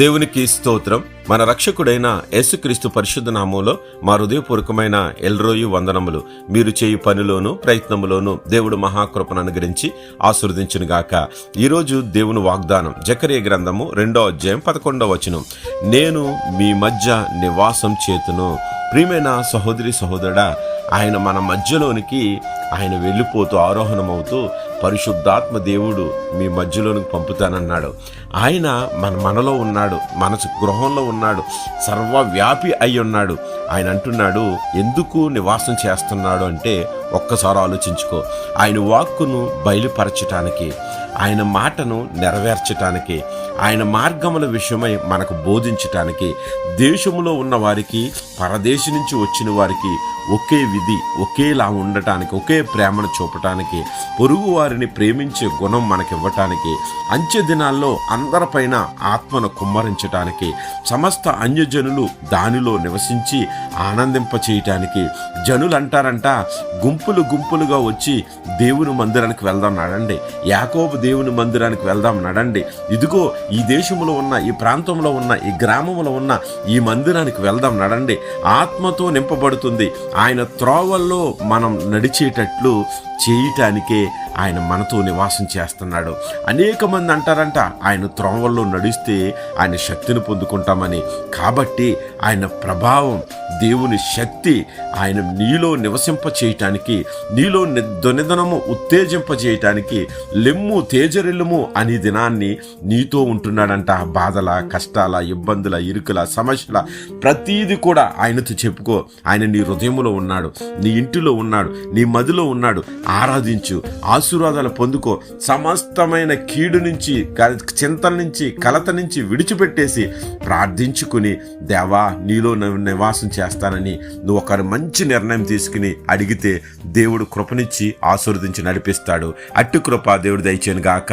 దేవునికి స్తోత్రం. మన రక్షకుడైన యేసుక్రీస్తు పరిశుద్ధ నామంలో మా హృదయపూర్వకమైన ఎల్రోయు వందనములు. మీరు చేయు పనిలోను ప్రయత్నములోను దేవుడు మహాకృపను అనుగ్రహించి ఆశీర్వదించునుగాక. ఈరోజు దేవుని వాగ్దానం జకరియా గ్రంథము 2వ అధ్యాయం 11వ వచనం. నేను మీ మధ్య నివాసం చేతును. ప్రియమైన సహోదరి సహోదరుడా, ఆయన మన మధ్యలోనికి ఆయన వెళ్ళిపోతూ ఆరోహణమవుతూ పరిశుద్ధాత్మ దేవుడు మీ మధ్యలోనికి పంపుతానన్నాడు. ఆయన మనలో ఉన్నాడు, మన గృహంలో ఉన్నాడు, సర్వవ్యాపి అయి ఉన్నాడు. ఆయన అంటున్నాడు, ఎందుకు నివాసం చేస్తున్నాడు అంటే ఒక్కసారి ఆలోచించుకో. ఆయన వాక్కును బయలుపరచటానికి, ఆయన మాటను నెరవేర్చటానికి, ఆయన మార్గముల విషయమై మనకు బోధించటానికి, దేశములో ఉన్న వారికి పరదేశం నుంచి వచ్చిన వారికి ఒకే విధి, ఒకేలా ఉండటానికి, ఒకే ప్రేమను చూపటానికి, పొరుగు వారిని ప్రేమించే గుణం మనకివ్వటానికి, అంచె దినాల్లో అందరిపైన ఆత్మను కుమ్మరించటానికి, సమస్త అన్యజనులు దానిలో నివసించి ఆనందింపచేయటానికి. జనులు అంటారంట, గుంపులు గుంపులుగా వచ్చి దేవుని మందిరానికి వెళ్దాం నడండి, యాకోబు దేవుని మందిరానికి వెళ్దాం నడండి, ఇదిగో ఈ దేశంలో ఉన్న, ఈ ప్రాంతంలో ఉన్న, ఈ గ్రామంలో ఉన్న ఈ మందిరానికి వెళ్దాం నడండి. ఆత్మతో నింపబడుతుంది. ఆయన త్రోవల్లో మనం నడిచేటట్లు చేయటానికే ఆయన మనతో నివాసం చేస్తున్నాడు. అనేక మంది అంటారంట, ఆయన త్రోవల్లో నడిస్తే ఆయన శక్తిని పొందుకుంటామని. కాబట్టి ఆయన ప్రభావం, దేవుని శక్తి ఆయన నీలో నివసింప చేయటానికి, నీలో దినదినము ఉత్తేజింప చేయటానికి, లెమ్ము తేజరిల్లుము అనే దినాన్ని నీతో ఉంటున్నాడంట. బాధల, కష్టాల, ఇబ్బందుల, ఇరుకుల, సమస్యల ప్రతీది కూడా ఆయనతో చెప్పుకో. ఆయన నీ హృదయంలో ఉన్నాడు, నీ ఇంటిలో ఉన్నాడు, నీ మదిలో ఉన్నాడు. ఆరాధించు, ఆశీర్వాదాలు పొందుకో. సమస్తమైన కీడు నుంచి, చింతల నుంచి, కలత నుంచి విడిచిపెట్టేసి ప్రార్థించుకుని, దేవా నీలో నివాసం చేస్తానని నువ్వు ఒక మంచి నిర్ణయం తీసుకుని అడిగితే దేవుడు కృపనిచ్చి ఆశీర్వదించి నడిపిస్తాడు. అట్టి కృప దేవుడు దయచేయను గాక.